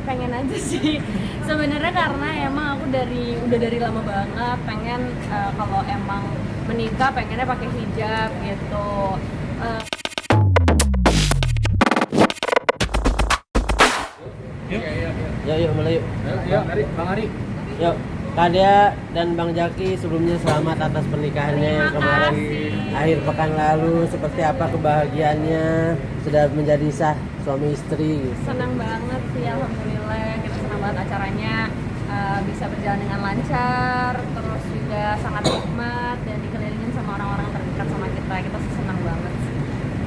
pengen aja sih sebenarnya, karena emang aku udah dari lama banget pengen kalau emang menikah pengennya pakai hijab gitu. Yuk mulai yuk. Bang Ari. Yuk, Kak Dea dan Bang Jaki, sebelumnya selamat atas pernikahannya yang kemarin akhir pekan lalu. Seperti apa kebahagiaannya sudah menjadi sah suami istri? Senang banget sih, alhamdulillah. Kita senang banget acaranya bisa berjalan dengan lancar, terus juga sangat nikmat dan dikelilingin sama orang-orang terdekat sama kita. Kita senang banget sih.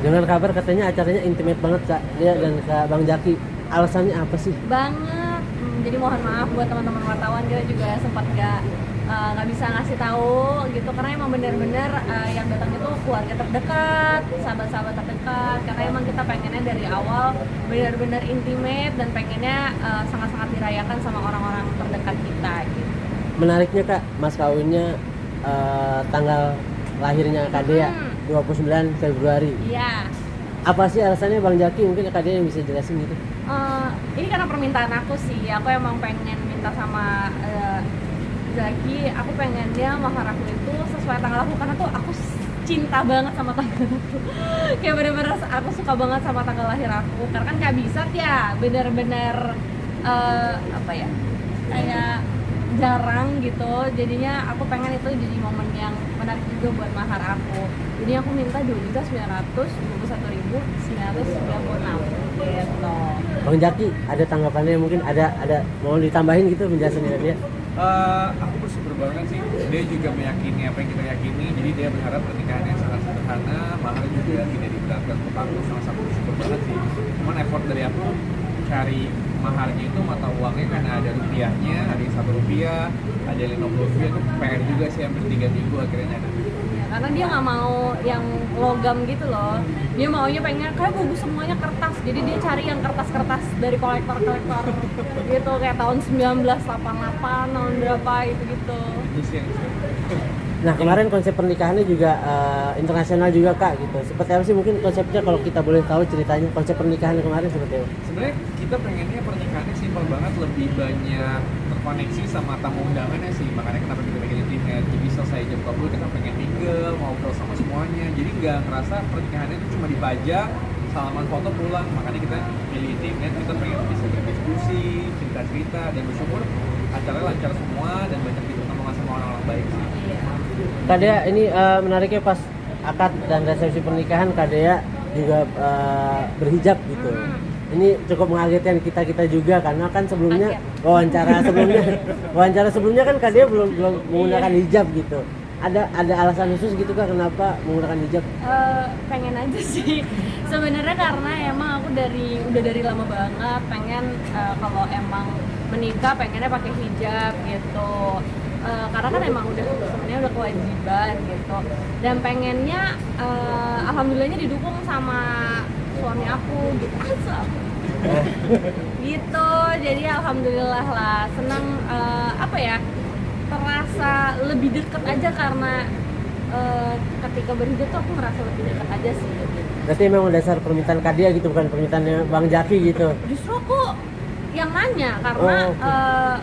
Dengar kabar katanya acaranya intimate banget Kak Dea dan Kak Bang Jaki. Alasannya apa sih? Banget. Jadi mohon maaf buat teman-teman wartawan, kita juga sempat nggak bisa ngasih tahu gitu, karena emang bener-bener yang datang itu keluarga terdekat, sahabat-sahabat terdekat, karena emang kita pengennya dari awal bener-bener intimate dan pengennya sangat-sangat dirayakan sama orang-orang terdekat kita gitu. Menariknya Kak, mas kawinnya tanggal lahirnya Kak Dea 29 Februari. Iya. Apa sih alasannya Bang Jaki? Mungkin Kak Dea yang bisa jelasin gitu. Ini karena permintaan aku sih, aku emang pengen minta sama Zaki, aku pengen dia mahar aku itu sesuai tanggal aku, karena tuh aku cinta banget sama tanggal aku. Kayak bener-bener aku suka banget sama tanggal lahir aku, karena kan gak bisa ya bener-bener apa ya, kayak jarang gitu. Jadinya aku pengen itu jadi momen yang menarik juga buat mahar aku. Jadi aku minta 2.921.996 gitu. Bang Jaki, ada tanggapannya, mungkin ada mau ditambahin gitu penjelasannya dia? Aku bersyukur banget sih. Dia juga meyakini apa yang kita yakini. Jadi dia berharap pernikahan yang sangat sederhana, mahar juga tidak diberatkan untuk aku. Sama-sama bersyukur banget sih. Cuman effort dari aku cari maharnya itu mata uangnya, karena ada rupiahnya, ada yang Rp1, ada yang Rp50 itu PR juga sih, hampir 3 minggu akhirnya ada. Karena dia nggak mau yang logam gitu loh, dia maunya pengen kayak bagus semuanya kertas, jadi dia cari yang kertas-kertas dari kolektor-kolektor gitu, kayak tahun 1988, tahun berapa itu gitu. Itu sih yang Nah kemarin konsep pernikahannya juga internasional juga Kak gitu. Seperti apa sih mungkin konsepnya, kalau kita boleh tahu ceritanya konsep pernikahannya kemarin seperti apa? sebenarnya kita pengennya pernikahannya simpel banget, lebih banyak terkoneksi sama tamu undangannya sih, makanya kenapa kita bikin intimate. Jadi selesai jam 20 kita pengen mingle, ngobrol sama semuanya, jadi nggak ngerasa pernikahannya itu cuma dipajang, salaman foto pulang. Makanya kita pilih intimate, kita pengen bisa berdiskusi, cerita-cerita, dan bersyukur acaranya lancar semua dan banyak ditemukan sama orang-orang baik sih. Kak Dea, ini menariknya pas akad dan resepsi pernikahan Kak Dea juga berhijab gitu. Ini cukup mengagetkan kita juga, karena kan sebelumnya wawancara sebelumnya kan Kak Dea belum menggunakan hijab gitu. Ada alasan khusus gitu Kak kenapa menggunakan hijab? Pengen aja sih sebenarnya, karena emang aku udah dari lama banget pengen kalau emang menikah pengennya pakai hijab gitu. Karena kan emang sebenarnya udah kewajiban gitu, dan pengennya alhamdulillahnya didukung sama suami aku gitu. Gitu, jadi alhamdulillah lah, senang apa ya, terasa lebih deket aja, karena ketika berhijab tuh aku merasa lebih dekat aja sih. Berarti memang dasar permintaan Kak Dea gitu, bukan permintaannya Bang Jaki gitu? Justru aku yang nanya, karena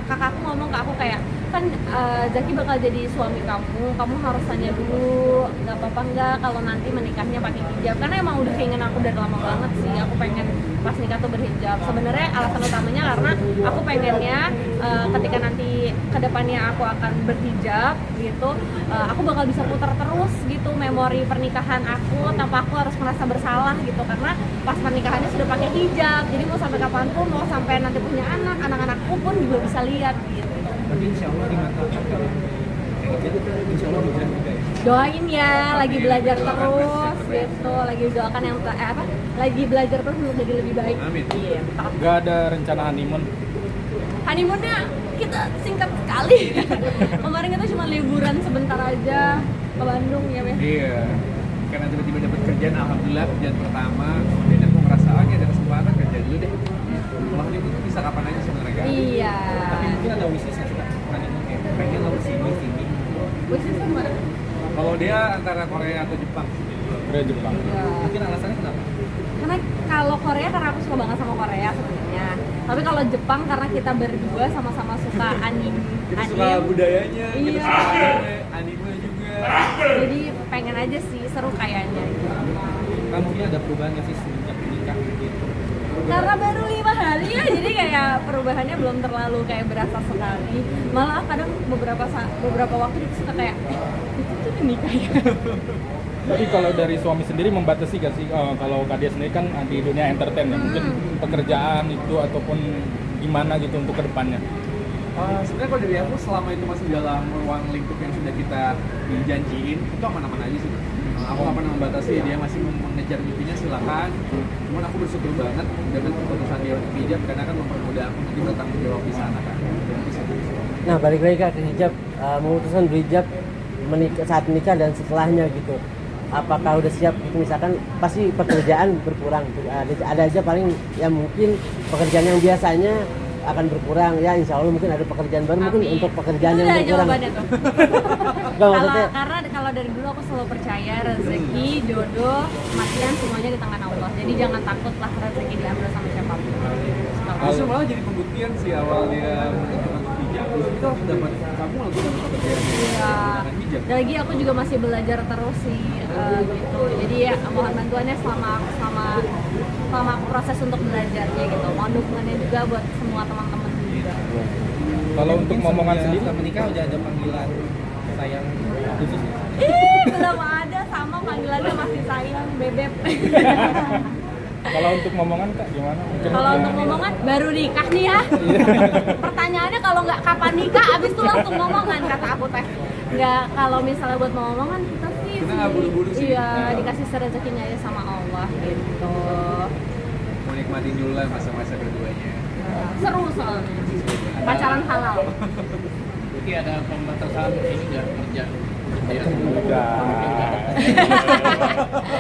kakakku ngomong ke aku kayak, kan Zaki bakal jadi suami kamu harus tanya dulu, nggak apa-apa nggak kalau nanti menikahnya pakai hijab, karena emang udah keinginan aku dari lama banget sih, aku pengen pas nikah tuh berhijab. Sebenarnya alasan utamanya karena aku pengennya ketika nanti kedepannya aku akan berhijab gitu, aku bakal bisa putar terus gitu memori pernikahan aku tanpa aku harus merasa bersalah gitu, karena pas pernikahannya sudah pakai hijab, jadi mau sampai kapanpun, mau sampai nanti punya anak-anakku pun juga bisa lihat gitu. Tapi insya Allah di mata insya Allah mudah juga ya. Doain ya, lagi belajar terus gitu, lagi doakan yang lagi belajar terus untuk jadi lebih baik. Amin. Iya. Gak ada rencana honeymoon? Honeymoonnya kita singkat sekali. Kemarin kita cuma liburan sebentar aja ke Bandung ya, Beh. Iya, karena tiba-tiba dapat kerjaan, alhamdulillah kerjaan pertama, dan aku ngerasa ada kesempatan kerja dulu deh. Kalau honeymoon itu bisa kapan aja sebenarnya kan? Iya. Tapi mungkin ada wishlist yang suka honeymoon kayak pengen lo sini. Wishlist mana? Kalau dia antara Korea atau Jepang. Korea Jepang. Iya. Mungkin alasannya kenapa? Karena kalau Korea, karena aku suka banget sama Korea sebenarnya. Tapi kalau Jepang karena kita berdua sama-sama suka anime. Kita suka budayanya, kita Iya. suka anime juga. Jadi pengen aja sih, seru kayaknya gitu. Kan mungkin ada perubahan nggak sih semenjak menikah gitu? Karena baru 5 hari ya, jadi kayak perubahannya belum terlalu kayak berasa sekali. Malah kadang beberapa waktu itu suka kayak, itu tuh udah nikah ya. Tapi kalau dari suami sendiri membatasi gak sih, kalau Kak Dia sendiri kan di dunia entertain ya, mungkin pekerjaan itu ataupun gimana gitu untuk kedepannya? Sebenarnya kalau dari aku selama itu masih dalam ruang lingkup yang sudah kita dijanjiin, itu aman-aman aja sih. Aku nggak pernah membatasi, dia masih mengejar mimpinya silakan. Cuman aku bersyukur banget dengan keputusan dia untuk hijab karena kan mempermudah aku nanti bertanggung jawab di sana kan. Nah, balik lagi Kak ke hijab, memutuskan berhijab saat menikah dan setelahnya gitu. Apakah udah siap gitu, misalkan pasti pekerjaan berkurang, ada aja paling ya mungkin pekerjaan yang biasanya akan berkurang, ya insya Allah mungkin ada pekerjaan baru, mungkin Amin. untuk pekerjaan Itu yang udah berkurang. jawabannya tuh. Nggak, maksudnya Karena kalau dari dulu aku selalu percaya rezeki, jodoh, kematian semuanya di tangan Allah. Jadi jangan takut lah rezeki diambil sama siapapun. Justru malah jadi pembuktian sih awal dia menentukan untuk hijab. Terus kita harus dapat, kamu harus dapat pekerjaan Iya. dengan hijab. Dan lagi aku juga masih belajar terus sih gitu. Jadi ya mohon bantuannya selama aku proses untuk belajarnya gitu. Mohon dukungannya juga buat semua teman-teman juga. Kalau untuk momongan sendiri, setelah menikah udah ada panggilan sayang khusus nggak? Belum ada, sama panggilannya masih sayang bebek. kalau untuk momongan Kak gimana? Mungkin Kalau ya, untuk ngomongan baru nikah nih ya. Pertanyaannya kalau nggak kapan nikah, abis itu langsung ngomongan kata aku teh. Nggak, kalau misalnya buat ngomongan kita sih. Kita nggak buru-buru sih. Iya, dikasih rezekinya aja sama Allah gitu. Mau nikmatin dulu lah masa-masa keduanya. Seru soalnya. Pacaran halal. Berarti ada pembatasan ini nggak kerja? Ya. udah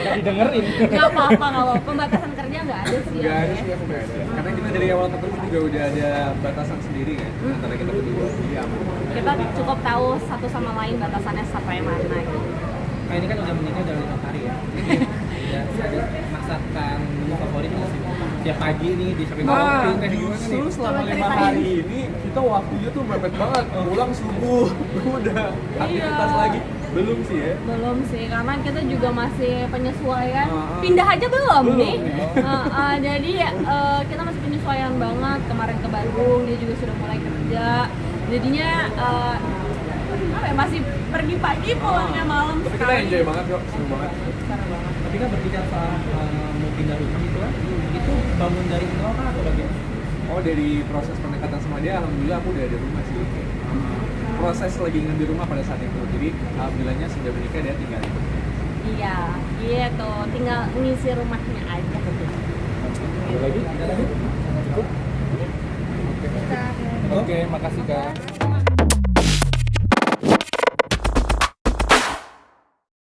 nggak didengerin. Gak apa-apa. Pembatasan kerja nggak ada sih. Nggak ada sih, aku nggak ada. Karena kita dari awal ketemu juga udah ada batasan sendiri kan antara kita berdua. Jadi aman. Kita cukup tahu satu sama lain batasannya sampai mana gitu. Nah ini kan udah menikah udah 5 hari ya. Udah ada masakan menu favorit nggak sih? Tiap pagi nih di shopping mall Nah, kayak gimana nih? justru selama Coba 5 ceritain. hari ini kita waktunya tuh mepet banget. Pulang subuh, udah aktivitas Iya. lagi. Belum sih ya. Belum sih, karena kita juga masih penyesuaian. Ah. Pindah aja belum Belum, nih. ya. Jadi kita masih penyesuaian banget. Kemarin ke Bandung, dia juga sudah mulai kerja. Jadinya apa ya, masih pergi pagi pulangnya malam Tapi kita sekali. enjoy banget kok, seru banget. Seru banget. Tapi kan berbicara soal mau pindah rumah gitu kan, itu bangun dari nol kan atau bagaimana? Oh, dari proses pendekatan sama dia, alhamdulillah aku udah ada rumah sih. Proses lagi ngambil rumah pada saat itu. Jadi alhamdulillahnya sudah menikah, dia tinggal. Iya, gitu. Tinggal ngisi rumahnya aja. Ada lagi? Cukup? Oke, makasih Kak.